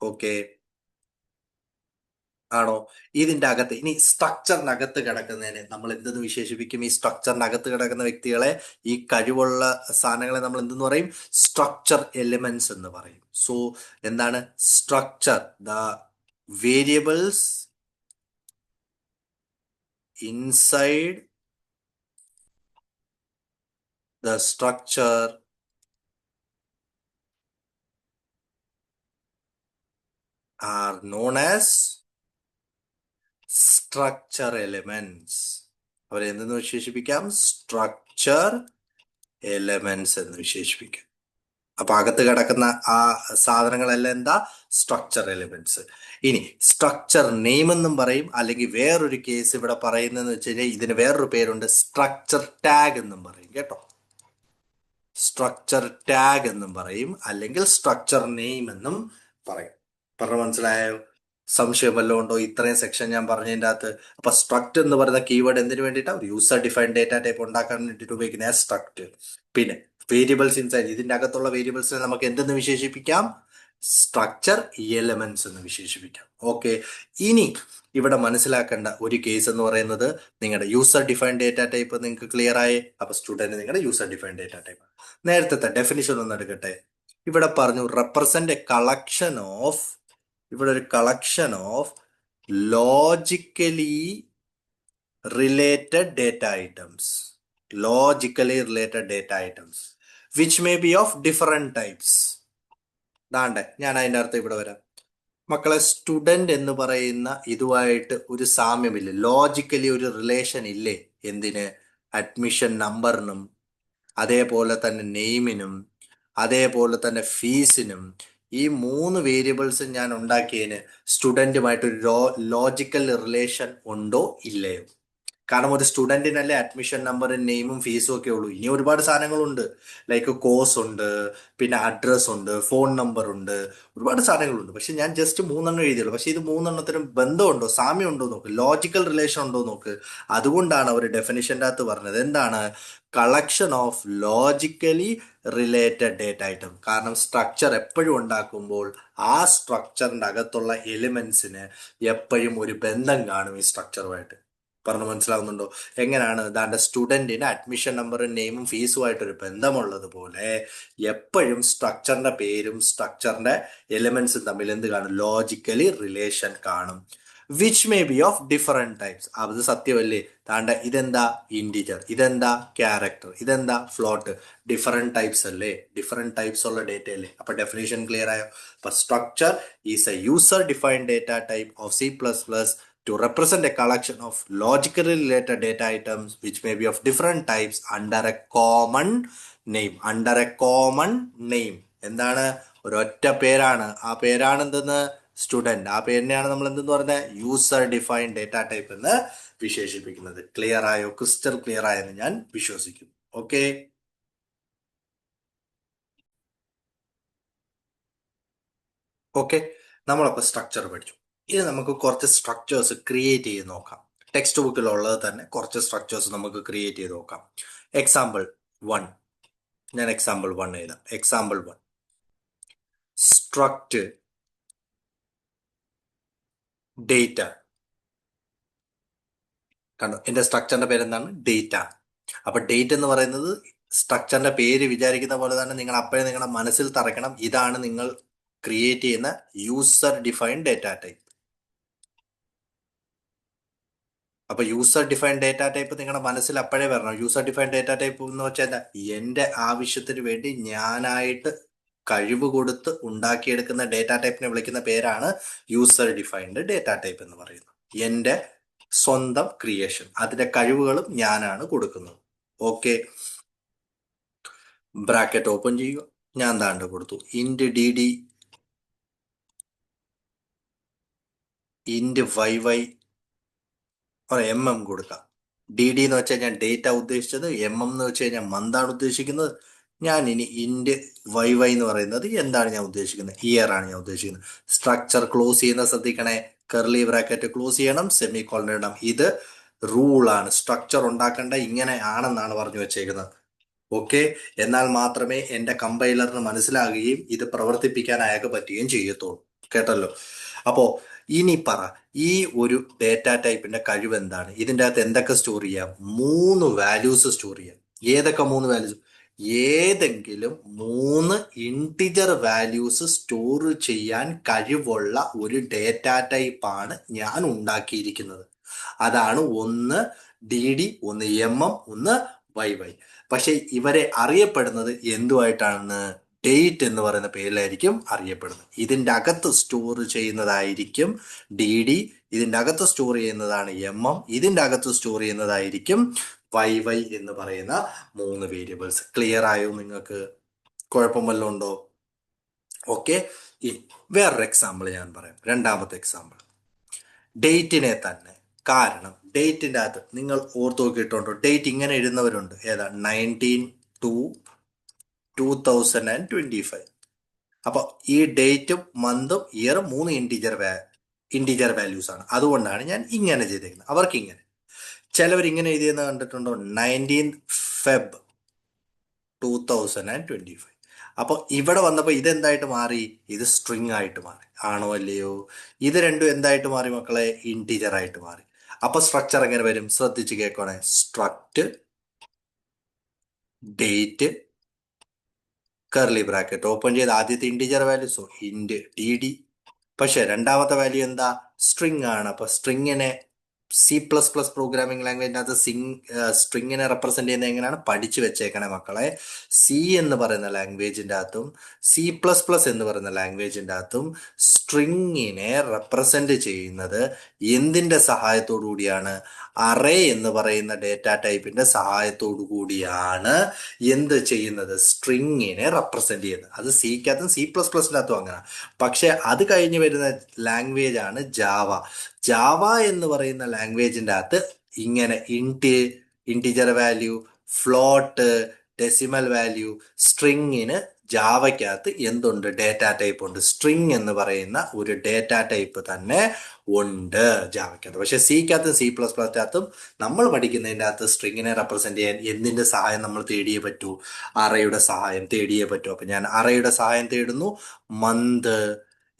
Okay ആണോ? ഇതിന്റെ അകത്ത് ഇനി സ്ട്രക്ചറിനകത്ത് കിടക്കുന്നതിന് നമ്മൾ എന്തെന്ന് വിശേഷിപ്പിക്കും? ഈ സ്ട്രക്ചറിനകത്ത് കിടക്കുന്ന വ്യക്തികളെ, ഈ കഴിവുള്ള സാധനങ്ങളെ നമ്മൾ എന്തെന്ന് പറയും? സ്ട്രക്ചർ എലിമെന്റ്സ് എന്ന് പറയും. സോ എന്താണ് structure? The variables inside the structure are known as structure elements. അവരെ എന്തെന്ന് വിശേഷിപ്പിക്കാം? സ്ട്രക്ചർ എലിമെന്റ്സ് എന്ന് വിശേഷിപ്പിക്കാം. അപ്പൊ അകത്ത് കിടക്കുന്ന ആ സാധനങ്ങളെല്ലാം എന്താ? Structure elements. ഇനി സ്ട്രക്ചർ നെയിം എന്നും പറയും, അല്ലെങ്കിൽ വേറൊരു കേസ് ഇവിടെ പറയുന്നതെന്ന് വെച്ച് കഴിഞ്ഞാൽ ഇതിന് വേറൊരു പേരുണ്ട്, സ്ട്രക്ചർ ടാഗ് എന്നും പറയും കേട്ടോ. സ്ട്രക്ചർ ടാഗ് എന്നും പറയും, അല്ലെങ്കിൽ സ്ട്രക്ചർ നെയിം എന്നും പറയും. പറഞ്ഞു മനസ്സിലായോ? സംശയം വല്ലതും ഉണ്ടോ ഇത്രയും സെക്ഷൻ ഞാൻ പറഞ്ഞതിൻ്റെ അകത്ത്? അപ്പൊ സ്ട്രക്ട് എന്ന് പറയുന്ന കീവേഡ് എന്തിനു വേണ്ടിയിട്ടാണ്? ഒരു യൂസർ ഡിഫൈൻഡ് ഡേറ്റ ടൈപ്പ് ഉണ്ടാക്കാൻ വേണ്ടിയിട്ട് ഉപയോഗിക്കുന്ന സ്ട്രക്ട്. പിന്നെ വേരിയബിൾസ് ഇൻസൈഡ്, ഇതിന്റെ അകത്തുള്ള വേരിയബിൾസിനെ നമുക്ക് എന്തെന്ന് വിശേഷിപ്പിക്കാം? സ്ട്രക്ചർ എലമെന്റ്സ് എന്ന് വിശേഷിപ്പിക്കാം. ഓക്കെ, ഇനി ഇവിടെ മനസ്സിലാക്കേണ്ട ഒരു കേസ് എന്ന് പറയുന്നത്, നിങ്ങളുടെ യൂസർ ഡിഫൈൻഡ് ഡേറ്റ ടൈപ്പ് നിങ്ങൾക്ക് ക്ലിയർ ആയേ? അപ്പൊ സ്റ്റുഡന്റ് നിങ്ങളുടെ യൂസർ ഡിഫൈൻഡ് ഡേറ്റ ടൈപ്പ്. നേരത്തെ ഡെഫിനിഷൻ ഒന്ന് എടുക്കട്ടെ. ഇവിടെ പറഞ്ഞു റെപ്രസെന്റ് എ കളക്ഷൻ ഓഫ്, ഇവിടെ ഒരു collection of logically related data items. Logically related data items which may be of different types. ദാണ്ടെ ഞാൻ അതിൻ്റെ അർത്ഥം ഇവിടെ വരാം. മക്കളെ, സ്റ്റുഡന്റ് എന്ന് പറയുന്ന ഇതുമായിട്ട് ഒരു സാമ്യമില്ല, ലോജിക്കലി ഒരു റിലേഷൻ ഇല്ലേ? എന്തിന്? അഡ്മിഷൻ നമ്പറിനും, അതേപോലെ തന്നെ നെയിമിനും, അതേപോലെ തന്നെ ഫീസിനും. ഈ മൂന്ന് വേരിയബിൾസും ഞാൻ ഉണ്ടാക്കിയതിന് സ്റ്റുഡൻറ്റുമായിട്ടൊരു ലോജിക്കൽ റിലേഷൻ ഉണ്ടോ ഇല്ലയോ? കാരണം ഒരു സ്റ്റുഡൻറ്റിനല്ലേ അഡ്മിഷൻ നമ്പറും നെയിമും ഫീസും ഒക്കെ ഉള്ളൂ. ഇനി ഒരുപാട് സാധനങ്ങളുണ്ട്, ലൈക്ക് കോഴ്സ് ഉണ്ട്, പിന്നെ അഡ്രസ് ഉണ്ട്, ഫോൺ നമ്പർ ഉണ്ട്, ഒരുപാട് സാധനങ്ങളുണ്ട്. പക്ഷെ ഞാൻ ജസ്റ്റ് മൂന്നെണ്ണം എഴുതിയുള്ളൂ. പക്ഷെ ഇത് മൂന്നെണ്ണത്തിനും ബന്ധമുണ്ടോ, സാമ്യം ഉണ്ടോ നോക്ക്, ലോജിക്കൽ റിലേഷൻ ഉണ്ടോ നോക്ക്. അതുകൊണ്ടാണ് അവർ ഡെഫിനിഷൻ്റെ അകത്ത് പറഞ്ഞത് എന്താണ്? Collection of logically related data item. കാരണം സ്ട്രക്ചർ എപ്പോഴും ഉണ്ടാക്കുമ്പോൾ ആ സ്ട്രക്ചറിൻ്റെ അകത്തുള്ള എലിമെന്റ്സിന് എപ്പോഴും ഒരു ബന്ധം കാണും ഈ സ്ട്രക്ചറുമായിട്ട്. പറഞ്ഞു മനസ്സിലാവുന്നുണ്ടോ? എങ്ങനെയാണ്? ദാന്റെ സ്റ്റുഡന്റിന് അഡ്മിഷൻ നമ്പറും നെയിമും ഫീസുമായിട്ടൊരു ബന്ധമുള്ളത് പോലെ എപ്പോഴും സ്ട്രക്ചറിന്റെ പേരും സ്ട്രക്ചറിന്റെ എലിമെന്റ്സും തമ്മിൽ എന്ത് കാണും? ലോജിക്കലി റിലേഷൻ കാണും. Which may be of different types. അത് സത്യമല്ലേ? താണ്ട ഇതെന്താ? ഇന്റിജർ. ഇതെന്താ? ക്യാരക്ടർ. ഇതെന്താ? ഫ്ലോട്ട്. ഡിഫറെന്റ് ടൈപ്സ് അല്ലേ? ഡിഫറെന്റ് ടൈപ്സ് ഉള്ള ഡേറ്റ അല്ലേ? അപ്പൊ ഡെഫിനേഷൻ ക്ലിയർ ആയോ? അപ്പൊ structure is A user defined data type of C++ to represent a collection of logically related data items which may be of different types under a common name. Under a common name. എന്താണ്? ഒരൊറ്റ പേരാണ്. ആ പേരാണ് എന്തെന്ന്? സ്റ്റുഡന്റ്. ആ പേരിനെയാണ് നമ്മൾ എന്തെന്ന് പറയുന്നത്? യൂസർ ഡിഫൈൻഡ് ഡേറ്റ ടൈപ്പ് എന്ന് വിശേഷിപ്പിക്കുന്നത്. ക്ലിയർ ആയോ? ക്രിസ്റ്റൽ ക്ലിയർ ആയെന്ന് ഞാൻ വിശ്വസിക്കുന്നു. ഓക്കെ, ഓക്കെ, നമ്മളപ്പോൾ സ്ട്രക്ചർ പഠിച്ചു. ഇനി നമുക്ക് കുറച്ച് സ്ട്രക്ചേഴ്സ് ക്രിയേറ്റ് ചെയ്ത് നോക്കാം. ടെക്സ്റ്റ് ബുക്കിലുള്ളത് തന്നെ കുറച്ച് സ്ട്രക്ചേഴ്സ് നമുക്ക് ക്രിയേറ്റ് ചെയ്ത് നോക്കാം. എക്സാമ്പിൾ 1, ഞാൻ എക്സാമ്പിൾ 1 എഴുതാം. Example 1, struct data. കണ്ടോ, എന്റെ സ്ട്രക്ചറിന്റെ പേരെന്താണ്? ഡേറ്റ. അപ്പൊ ഡേറ്റ് എന്ന് പറയുന്നത് സ്ട്രക്ചറിന്റെ പേര് വിചാരിക്കുന്ന പോലെ തന്നെ നിങ്ങൾ അപ്പോഴേ നിങ്ങളുടെ മനസ്സിൽ തറയ്ക്കണം, ഇതാണ് നിങ്ങൾ ക്രിയേറ്റ് ചെയ്യുന്ന യൂസർ ഡിഫൈൻഡ് ഡേറ്റ ടൈപ്പ്. അപ്പൊ യൂസർ ഡിഫൈൻഡ് ഡേറ്റ ടൈപ്പ് നിങ്ങളുടെ മനസ്സിൽ അപ്പോഴേ വരണം. യൂസർ ഡിഫൈൻഡ് ഡേറ്റ ടൈപ്പ് എന്ന് വെച്ചാൽ എന്താ? എന്റെ ആവശ്യത്തിന് വേണ്ടി ഞാനായിട്ട് കഴിവ് കൊടുത്ത് ഉണ്ടാക്കിയെടുക്കുന്ന ഡേറ്റ ടൈപ്പിനെ വിളിക്കുന്ന പേരാണ് യൂസർ ഡിഫൈൻഡ് ഡേറ്റ ടൈപ്പ് എന്ന് പറയുന്നത്. എന്റെ സ്വന്തം ക്രിയേഷൻ, അതിന്റെ കഴിവുകളും ഞാനാണ് കൊടുക്കുന്നത്. ഓക്കെ, ബ്രാക്കറ്റ് ഓപ്പൺ ചെയ്യുക. ഞാൻ താണ്ട് കൊടുത്തു int d d int y y m m കൊടുക്കാം. ഡി ഡി എന്ന് വെച്ച് കഴിഞ്ഞാൽ ഡേറ്റ ഉദ്ദേശിച്ചത്, എം എം എന്ന് വെച്ച് കഴിഞ്ഞാൽ മന്താണ് ഉദ്ദേശിക്കുന്നത്. ഞാൻ ഇനി ഇൻറ്റ് വൈ വൈ എന്ന് പറയുന്നത് എന്താണ് ഞാൻ ഉദ്ദേശിക്കുന്നത്? ഇയർ ആണ് ഞാൻ ഉദ്ദേശിക്കുന്നത്. സ്ട്രക്ചർ ക്ലോസ് ചെയ്യുന്ന ശ്രദ്ധിക്കണേ, കർലി ബ്രാക്കറ്റ് ക്ലോസ് ചെയ്യണം, സെമി കോളൻ ഇടണം. ഇത് റൂളാണ്. സ്ട്രക്ചർ ഉണ്ടാക്കേണ്ട ഇങ്ങനെ ആണെന്നാണ് പറഞ്ഞു വെച്ചേക്കുന്നത്. ഓക്കെ, എന്നാൽ മാത്രമേ എൻ്റെ കമ്പൈലറിന് മനസ്സിലാകുകയും ഇത് പ്രവർത്തിപ്പിക്കാൻ അയാൾക്ക് പറ്റുകയും ചെയ്യത്തുള്ളൂ. കേട്ടല്ലോ? അപ്പോ ഇനി പറ, ഈ ഒരു ഡേറ്റ ടൈപ്പിന്റെ കഴിവ് എന്താണ്? ഇതിൻ്റെ അകത്ത് എന്തൊക്കെ സ്റ്റോർ ചെയ്യാം? 3 വാല്യൂസ് സ്റ്റോർ ചെയ്യാം. ഏതൊക്കെ 3 വാല്യൂസ്? ഏതെങ്കിലും 3 ഇന്റിജർ വാല്യൂസ് സ്റ്റോർ ചെയ്യാൻ കഴിവുള്ള ഒരു ഡേറ്റ ടൈപ്പാണ് ഞാൻ ഉണ്ടാക്കിയിരിക്കുന്നത്. അതാണ് ഒന്ന് ഡി ഡി, ഒന്ന് എം എം, ഒന്ന് വൈ വൈ. പക്ഷെ ഇവരെ അറിയപ്പെടുന്നത് എന്തുമായിട്ടാണ്? ഡേറ്റ് എന്ന് പറയുന്ന പേരിലായിരിക്കും അറിയപ്പെടുന്നത്. ഇതിൻ്റെ അകത്ത് സ്റ്റോർ ചെയ്യുന്നതായിരിക്കും ഡി ഡി, ഇതിൻ്റെ അകത്ത് സ്റ്റോർ ചെയ്യുന്നതാണ് എം എം, ഇതിൻ്റെ അകത്ത് സ്റ്റോർ ചെയ്യുന്നതായിരിക്കും വൈ വൈ എന്ന് പറയുന്ന 3 വേരിയബിൾസ്. ക്ലിയർ ആയോ നിങ്ങൾക്ക്? കുഴപ്പം വല്ലതും ഉണ്ടോ? ഓക്കെ, വേറൊരു എക്സാമ്പിൾ ഞാൻ പറയാം. രണ്ടാമത്തെ എക്സാമ്പിൾ ഡേറ്റിനെ തന്നെ. കാരണം ഡേറ്റിൻ്റെ അകത്ത് നിങ്ങൾ ഓർത്ത് നോക്കിയിട്ടുണ്ടോ? ഡേറ്റ് ഇങ്ങനെ എഴുതുന്നവരുണ്ട്. ഏതാ? 19/2/2025. അപ്പൊ ഈ ഡേറ്റും മന്തും ഇയറും 3 ഇന്റിജർ വാല്യൂസ് ആണ്. അതുകൊണ്ടാണ് ഞാൻ ഇങ്ങനെ ചെയ്തേക്കുന്നത്. അവർക്ക് ഇങ്ങനെ. ചിലവർ ഇങ്ങനെ എഴുതിയെന്ന് കണ്ടിട്ടുണ്ടോ? 19/2/2025. അപ്പോൾ ഇവിടെ വന്നപ്പോൾ ഇതെന്തായിട്ട് മാറി? ഇത് സ്ട്രിങ് ആയിട്ട് മാറി. ആണോ അല്ലയോ? ഇത് രണ്ടും എന്തായിട്ട് മാറി മക്കളെ? ഇന്റിജർ ആയിട്ട് മാറി. അപ്പൊ സ്ട്രക്ചർ എങ്ങനെ വരും? ശ്രദ്ധിച്ച് കേൾക്കണേ. Struct date curly bracket open ചെയ്ത് ആദ്യത്തെ ഇന്റിജർ വാല്യൂസോ ഇൻറ്റ് ഡി ഡി. പക്ഷെ രണ്ടാമത്തെ വാല്യൂ എന്താ? സ്ട്രിങ് ആണ്. അപ്പൊ സ്ട്രിങ്ങിനെ C++ പ്രോഗ്രാമിംഗ് ലാംഗ്വേജിനകത്ത് സ്ട്രിങ്ങിനെ റെപ്രസെന്റ് ചെയ്യുന്നത് എങ്ങനെയാണ്? പഠിച്ചു വെച്ചേക്കണേ മക്കളെ. സി എന്ന് പറയുന്ന ലാംഗ്വേജിൻ്റെ അകത്തും C++ എന്ന് പറയുന്ന ലാംഗ്വേജിൻ്റെ അകത്തും സ്ട്രിങ്ങിനെ റെപ്രസെന്റ് ചെയ്യുന്നത് എന്തിൻ്റെ സഹായത്തോടു കൂടിയാണ്? അറേ എന്ന് പറയുന്ന ഡേറ്റ ടൈപ്പിന്റെ സഹായത്തോടു കൂടിയാണ് എന്ത് ചെയ്യുന്നത്? സ്ട്രിങ്ങിനെ റെപ്രസെന്റ് ചെയ്യുന്നത്. അത് സിക്കകത്തും C++-നകത്തും അങ്ങനെ. പക്ഷെ അത് കഴിഞ്ഞ് വരുന്ന ലാംഗ്വേജ് ആണ് ജാവ. ജാവ എന്ന് പറയുന്ന ലാംഗ്വേജിൻ്റെ അകത്ത് ഇങ്ങനെ integer value, float, decimal value, സ്ട്രിങ്ങിന് ജാവയ്ക്കകത്ത് എന്തുണ്ട്? ഡേറ്റ ടൈപ്പ് ഉണ്ട്. സ്ട്രിങ് എന്ന് പറയുന്ന ഒരു ഡേറ്റ ടൈപ്പ് തന്നെ ഉണ്ട് ജാവയ്ക്കകത്ത്. പക്ഷെ സിക്കകത്തും C++-നകത്തും നമ്മൾ പഠിക്കുന്നതിൻ്റെ അകത്ത് സ്ട്രിങ്ങിനെ റെപ്രസെന്റ് ചെയ്യാൻ എന്തിന്റെ സഹായം നമ്മൾ തേടിയേ പറ്റൂ? അറയുടെ സഹായം തേടിയേ പറ്റൂ. അപ്പൊ ഞാൻ അറയുടെ സഹായം തേടുന്നു. മന്ത്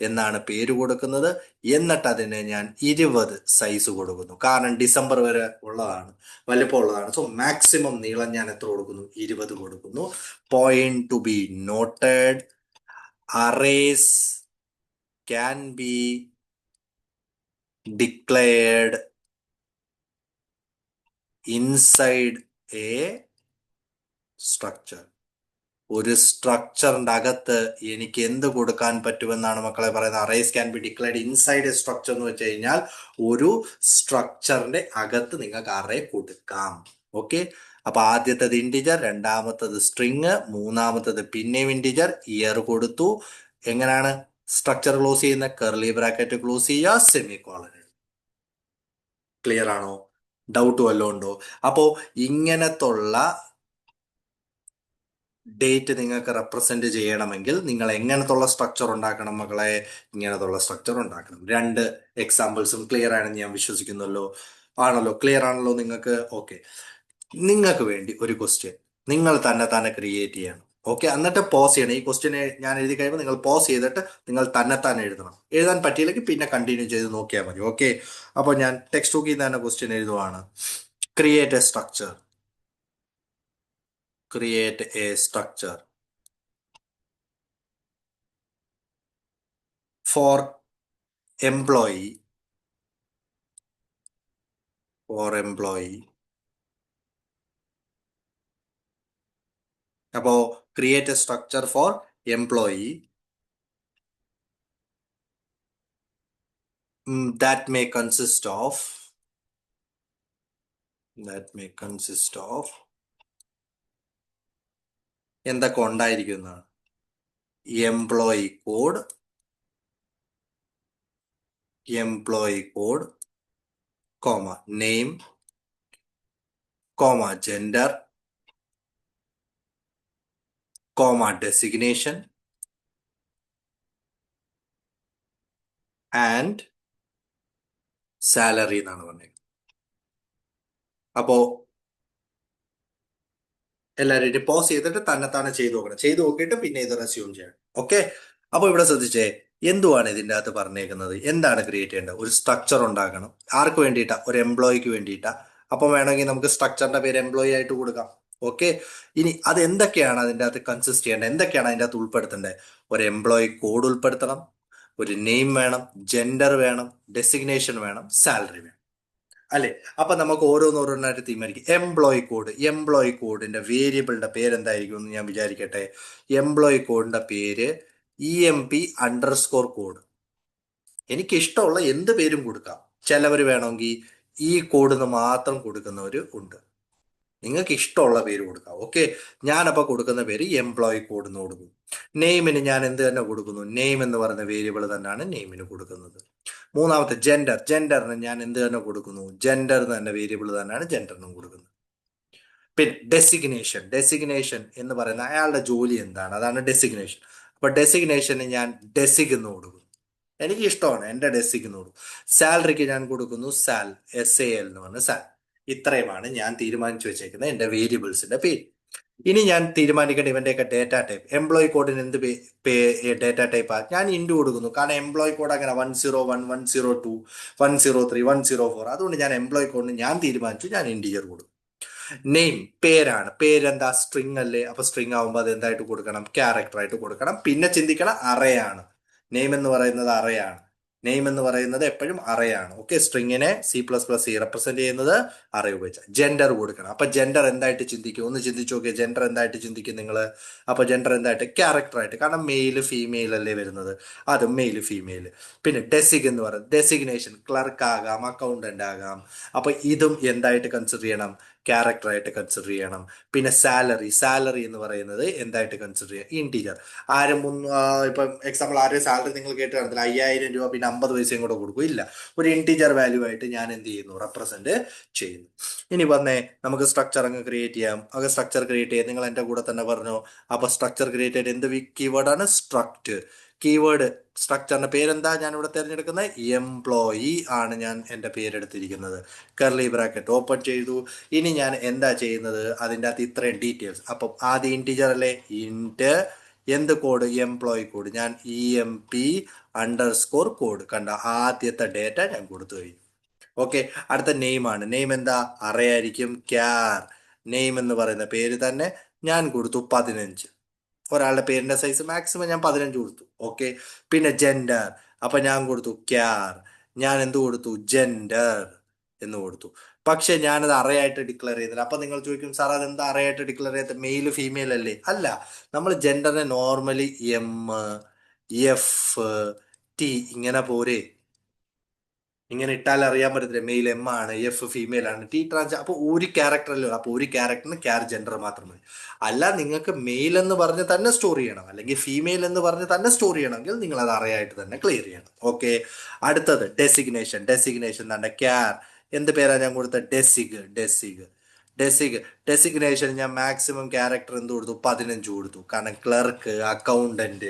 എന്നാണ് പേര് കൊടുക്കുന്നത്. എന്നിട്ട് അതിന് ഞാൻ 20 സൈസ് കൊടുക്കുന്നു. കാരണം ഡിസംബർ വരെ ഉള്ളതാണ്, വലിപ്പം ഉള്ളതാണ്. സോ മാക്സിമം നീളം ഞാൻ എത്ര കൊടുക്കുന്നു? 20 കൊടുക്കുന്നു. Point to be noted, arrays can be declared inside a structure. ഒരു സ്ട്രക്ചറിന്റെ അകത്ത് എനിക്ക് എന്ത് കൊടുക്കാൻ പറ്റുമെന്നാണ് മക്കളെ പറയുന്നത്? Arrays can be declared inside a structure എന്ന് വെച്ച് കഴിഞ്ഞാൽ ഒരു സ്ട്രക്ചറിന്റെ അകത്ത് നിങ്ങൾക്ക് അറേ കൊടുക്കാം. ഓക്കെ, അപ്പൊ ആദ്യത്തത് ഇന്റിജർ, രണ്ടാമത്തത് സ്ട്രിങ്, മൂന്നാമത്തത് പിന്നെയും ഇന്റിജർ, ഇയർ കൊടുത്തു. എങ്ങനെയാണ് സ്ട്രക്ചർ ക്ലോസ് ചെയ്യുന്ന? കർലി ബ്രാക്കറ്റ് ക്ലോസ് ചെയ്യുക, സെമി കോളൻ. ക്ലിയർ ആണോ? ഡൗട്ട് വല്ലതും ഉണ്ടോ? അപ്പോ ഇങ്ങനത്തുള്ള ഡേറ്റ് നിങ്ങൾക്ക് റെപ്രസെന്റ് ചെയ്യണമെങ്കിൽ നിങ്ങൾ എങ്ങനത്തുള്ള സ്ട്രക്ചർ ഉണ്ടാക്കണം മക്കളെ? ഇങ്ങനത്തുള്ള സ്ട്രക്ചർ ഉണ്ടാക്കണം. 2 എക്സാമ്പിൾസും ക്ലിയർ ആണെന്ന് ഞാൻ വിശ്വസിക്കുന്നല്ലോ. ആണല്ലോ? ക്ലിയർ ആണല്ലോ നിങ്ങൾക്ക്? ഓക്കെ, നിങ്ങൾക്ക് വേണ്ടി ഒരു ക്വസ്റ്റ്യൻ നിങ്ങൾ തന്നെ ക്രിയേറ്റ് ചെയ്യണം. ഓക്കെ, എന്നിട്ട് പോസ് ചെയ്യണം. ഈ ക്വസ്റ്റ്യനെ ഞാൻ എഴുതി കഴിയുമ്പോൾ നിങ്ങൾ പോസ് ചെയ്തിട്ട് നിങ്ങൾ തന്നെ എഴുതണം. എഴുതാൻ പറ്റിയില്ലെങ്കിൽ പിന്നെ കണ്ടിന്യൂ ചെയ്ത് നോക്കിയാൽ മതി. ഓക്കെ, അപ്പോൾ ഞാൻ ടെക്സ്റ്റ് ബുക്കിൽ നിന്ന് തന്നെ ക്വസ്റ്റ്യൻ എഴുതുവാണ്. Create a structure. Create a structure for employee for employee. അപ്പോ create a structure for employee that may consist of എന്തൊക്കെ ഉണ്ടായിരിക്കുന്നതാണ്? Employee code, comma name, comma gender, comma designation and salary എന്നാണ് പറഞ്ഞത്. അപ്പോ എല്ലാവരും പോസ് ചെയ്തിട്ട് തന്നെത്താനെ ചെയ്തു നോക്കണം. ചെയ്തു നോക്കിയിട്ട് പിന്നെ ഇത് റെസ്യൂം ചെയ്യണം. ഓക്കെ. അപ്പൊ ഇവിടെ ശ്രദ്ധിച്ചേ, എന്തുവാണ് ഇതിൻ്റെ അകത്ത് പറഞ്ഞേക്കുന്നത്? എന്താണ് ക്രിയേറ്റ് ചെയ്യേണ്ടത്? ഒരു സ്ട്രക്ചർ ഉണ്ടാക്കണം. ആർക്ക് വേണ്ടിയിട്ടാ? ഒരു എംപ്ലോയിക്ക് വേണ്ടിയിട്ടാ. അപ്പൊ വേണമെങ്കിൽ നമുക്ക് സ്ട്രക്ചറിന്റെ പേര് എംപ്ലോയി ആയിട്ട് കൊടുക്കാം. ഓക്കെ. ഇനി അത് എന്തൊക്കെയാണ് അതിൻ്റെ അകത്ത് കൺസിസ്റ്റ് ചെയ്യേണ്ടത്? എന്തൊക്കെയാണ് അതിൻ്റെ അകത്ത് ഉൾപ്പെടുത്തേണ്ടത്? ഒരു എംപ്ലോയി കോഡ് ഉൾപ്പെടുത്തണം, ഒരു നെയിം വേണം, ജെൻഡർ വേണം, ഡെസിഗ്നേഷൻ വേണം, സാലറി വേണം. അല്ലെ? അപ്പൊ നമുക്ക് ഓരോന്നോരോന്നായിട്ട് തീരുമാനിക്കും. എംപ്ലോയി കോഡിന്റെ വേരിയബിളിന്റെ പേര് എന്തായിരിക്കും എന്ന് ഞാൻ വിചാരിക്കട്ടെ. എംപ്ലോയി കോഡിന്റെ പേര് EMP_കോഡ്. എനിക്ക് ഇഷ്ടമുള്ള എന്ത് പേരും കൊടുക്കാം. ചിലവർ വേണമെങ്കിൽ ഈ കോഡിന് മാത്രം കൊടുക്കുന്നവർ ഉണ്ട്. നിങ്ങൾക്ക് ഇഷ്ടമുള്ള പേര് കൊടുക്കാം. ഓക്കെ. ഞാനപ്പോൾ കൊടുക്കുന്ന പേര് എംപ്ലോയി കോഡ് എന്ന് കൊടുക്കും. നെയിമിന് ഞാൻ എന്ത് തന്നെ കൊടുക്കുന്നു? നെയിം എന്ന് പറയുന്ന വേരിയബിൾ തന്നെയാണ് നെയിമിന് കൊടുക്കുന്നത്. മൂന്നാമത്തെ ജെൻഡറിന് ഞാൻ എന്ത് തന്നെ കൊടുക്കുന്നു? ജെൻഡർ തന്നെ വേരിയബിൾ തന്നെയാണ് ജെൻഡറിനും കൊടുക്കുന്നത്. പിന്നെ ഡെസിഗ്നേഷൻ എന്ന് പറയുന്ന അയാളുടെ ജോലി എന്താണ്, അതാണ് ഡെസിഗ്നേഷൻ. അപ്പൊ ഡെസിഗ്നേഷന് ഞാൻ ഡെസിഗ് എന്ന് കൊടുക്കുന്നു. എനിക്ക് ഇഷ്ടമാണ്, എന്റെ ഡെസിഗ് എന്ന് കൊടുക്കും. സാലറിക്ക് ഞാൻ കൊടുക്കുന്നു SAL എന്ന് പറഞ്ഞ സാൽ. ഇത്രയുമാണ് ഞാൻ തീരുമാനിച്ചു വെച്ചേക്കുന്ന എന്റെ വേരിയബിൾസിന്റെ പേര്. ഇനി ഞാൻ തീരുമാനിക്കേണ്ട ഇവന്റെയൊക്കെ ഡേറ്റ ടൈപ്പ്. എംപ്ലോയി കോഡിന് എന്ത് ഡേറ്റ ടൈപ്പാ? ഞാൻ ഇൻഡു കൊടുക്കുന്നു. കാരണം എംപ്ലോയി കോഡ് അങ്ങനെ 101, 102, 103, 104. അതുകൊണ്ട് ഞാൻ എംപ്ലോയി കോഡിന് ഞാൻ തീരുമാനിച്ചു, ഞാൻ ഇൻറ്റീജർ കൊടുക്കും. നെയിം പേരെന്താ? സ്ട്രിങ് അല്ലേ? അപ്പൊ സ്ട്രിങ് ആവുമ്പോൾ അത് എന്തായിട്ട് കൊടുക്കണം? ക്യാരക്ടർ ആയിട്ട് കൊടുക്കണം. പിന്നെ ചിന്തിക്കണം, അറയാണ്. നെയിം എന്ന് പറയുന്നത് അറയാണ്. നെയിം എന്ന് പറയുന്നത് എപ്പോഴും അറയാണ്. ഓക്കെ. സ്ട്രിങ്ങിനെ C++, റെപ്രസെന്റ് ചെയ്യുന്നത് അറ ഉപയോഗിച്ച. ജെൻഡർ കൊടുക്കണം. അപ്പൊ ജെൻഡർ എന്തായിട്ട് ചിന്തിക്കും? ഒന്ന് ചിന്തിച്ചു നോക്കിയാൽ ജെൻഡർ എന്തായിട്ട് ചിന്തിക്കും നിങ്ങൾ? അപ്പൊ ജെൻഡർ എന്തായിട്ട്? ക്യാരക്ടർ ആയിട്ട്. കാരണം മെയില് ഫീമെയിൽ അല്ലേ വരുന്നത്, അത് മെയില് ഫീമെയിൽ. പിന്നെ ഡെസിഗ് എന്ന് പറയുന്നത് ഡെസിഗ്നേഷൻ, ക്ലർക്ക് ആകാം, അക്കൗണ്ടന്റ് ആകാം. അപ്പൊ ഇതും എന്തായിട്ട് കൺസിഡർ ചെയ്യണം? ക്യാരക്ടർ ആയിട്ട് കൺസിഡർ ചെയ്യണം. പിന്നെ സാലറി എന്ന് പറയുന്നത് എന്തായിട്ട് കൺസിഡർ ചെയ്യാം? ഇന്റീജർ. ആരും ഇപ്പം എക്സാമ്പിൾ ആരും സാലറി നിങ്ങൾ കേട്ട് കാണത്തില്ല, 5000 രൂപ പിന്നെ 50 പൈസയും കൂടെ കൊടുക്കും. ഇല്ല, ഒരു ഇന്റീജർ വാല്യൂ ആയിട്ട് ഞാൻ എന്ത് ചെയ്യുന്നു? റെപ്രസെന്റ് ചെയ്യുന്നു. ഇനി വന്നേ, നമുക്ക് സ്ട്രക്ചർ അങ്ങ് ക്രിയേറ്റ് ചെയ്യാം. അത് സ്ട്രക്ചർ ക്രിയേറ്റ് ചെയ്യാം. നിങ്ങൾ എന്റെ കൂടെ തന്നെ പറഞ്ഞു. അപ്പൊ സ്ട്രക്ചർ ക്രിയേറ്റ് ചെയ്ത് എന്ത് കീവേഡാണ്? സ്ട്രക്ട്. കീവേഡ് സ്ട്രക്ചറിന്റെ പേരെന്താ ഞാൻ ഇവിടെ തിരഞ്ഞെടുക്കുന്നത്? എംപ്ലോയി ആണ് ഞാൻ എന്റെ പേരെടുത്തിരിക്കുന്നത്. കർലി ബ്രാക്കറ്റ് ഓപ്പൺ ചെയ്തു. ഇനി ഞാൻ എന്താ ചെയ്യുന്നത്? അതിൻ്റെ അകത്ത് ഇത്രയും ഡീറ്റെയിൽസ്. അപ്പം ആദ്യം ഇന്റീജർ അല്ലേ? ഇൻറ്റ് എന്ത് കോഡ്? Employee code. ഞാൻ EMP_കോഡ് കണ്ട ആദ്യത്തെ ഡേറ്റ ഞാൻ കൊടുത്തു കഴിഞ്ഞു. ഓക്കെ. അടുത്ത നെയിം ആണ്. നെയിം എന്താ? അറയായിരിക്കും. നെയിം എന്ന് പറയുന്ന പേര് തന്നെ ഞാൻ കൊടുത്തു 15. ഒരാളുടെ പേരിന്റെ സൈസ് മാക്സിമം ഞാൻ 15 കൊടുത്തു. ഓക്കെ. പിന്നെ ജെൻഡർ, അപ്പൊ ഞാൻ കൊടുത്തു ഞാൻ എന്ത് കൊടുത്തു? ജെൻഡർ എന്ന് കൊടുത്തു. പക്ഷെ ഞാനത് അറയായിട്ട് ഡിക്ലെയർ ചെയ്തില്ല. അപ്പൊ നിങ്ങൾ ചോദിക്കും, സാർ അതെന്താ അറയായിട്ട് ഡിക്ലെയർ ചെയ്ത്? മെയിൽ ഫീമെയിൽ അല്ലേ? അല്ല, നമ്മൾ ജെൻഡറിനെ നോർമലി MF-T ഇങ്ങനെ പോരെ. ഇങ്ങനെ ഇട്ടാൽ അറിയാൻ പറ്റത്തില്ല, മെയിൽ ആണ്, ഫീമെയിൽ ആണ്, T_trans. അപ്പൊ ഒരു ക്യാരക്ടർ അല്ലോ. അപ്പൊ ഒരു ക്യാരക്ടറിന് ജെൻഡർ മാത്രം മതി. അല്ല, നിങ്ങൾക്ക് മെയിൽ എന്ന് പറഞ്ഞ് തന്നെ സ്റ്റോർ ചെയ്യണം, അല്ലെങ്കിൽ ഫീമെയിൽ എന്ന് പറഞ്ഞ് തന്നെ സ്റ്റോർ ചെയ്യണമെങ്കിൽ നിങ്ങൾ അത് അറിയായിട്ട് തന്നെ ക്ലിയർ ചെയ്യണം. ഓക്കെ. അടുത്തത് ഡെസിഗ്നേഷൻ തന്നെ എന്ത് പേരാ ഞാൻ കൊടുത്ത? ഡെസിഗ്നേഷൻ ഞാൻ മാക്സിമം ക്യാരക്ടർ എന്ത് കൊടുത്തു? 15 കൊടുത്തു. കാരണം ക്ലർക്ക്, അക്കൗണ്ടന്റ്,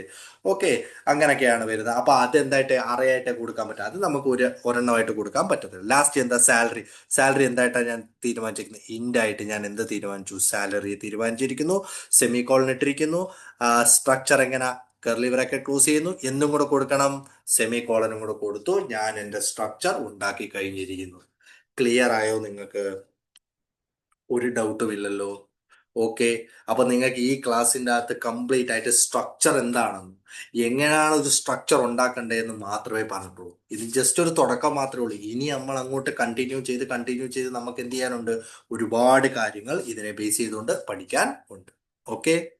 ഓക്കെ, അങ്ങനെയൊക്കെയാണ് വരുന്നത്. അപ്പൊ അതെന്തായിട്ട് അറയായിട്ട് കൊടുക്കാൻ പറ്റും? അത് നമുക്ക് ഒരെണ്ണമായിട്ട് കൊടുക്കാൻ പറ്റത്തില്ല. ലാസ്റ്റ് എന്താ? സാലറി എന്തായിട്ടാണ് ഞാൻ തീരുമാനിച്ചിരിക്കുന്നത്? ആയിട്ട് ഞാൻ എന്ത് തീരുമാനിച്ചു? സാലറി തീരുമാനിച്ചിരിക്കുന്നു. സെമികോളൻ ഇട്ടിരിക്കുന്നു. സ്ട്രക്ചർ എങ്ങനെ? കർലി ബ്രാക്കറ്റ് ക്ലോസ് ചെയ്യുന്നു. എന്നും കൂടെ കൊടുക്കണം, സെമികോളനും കൂടെ കൊടുത്തു. ഞാൻ എന്റെ സ്ട്രക്ചർ ഉണ്ടാക്കി കഴിഞ്ഞിരിക്കുന്നു. ക്ലിയർ ആയോ നിങ്ങൾക്ക്? ഒരു ഡൗട്ടും ഇല്ലല്ലോ? ഓക്കെ. അപ്പൊ നിങ്ങൾക്ക് ഈ ക്ലാസ്സിന്റെ അകത്ത് കംപ്ലീറ്റ് ആയിട്ട് സ്ട്രക്ചർ എന്താണെന്നും എങ്ങനെയാണ് ഒരു സ്ട്രക്ചർ ഉണ്ടാക്കേണ്ടതെന്ന് മാത്രമേ പറഞ്ഞിട്ടുള്ളൂ. ഇത് ജസ്റ്റ് ഒരു തുടക്കം മാത്രമേ ഉള്ളൂ. ഇനി നമ്മൾ അങ്ങോട്ട് കണ്ടിന്യൂ ചെയ്ത് നമുക്ക് എന്ത് ചെയ്യാനുണ്ട്? ഒരുപാട് കാര്യങ്ങൾ ഇതിനെ ബേസ് ചെയ്തുകൊണ്ട് പഠിക്കാൻ ഉണ്ട്. ഓക്കെ.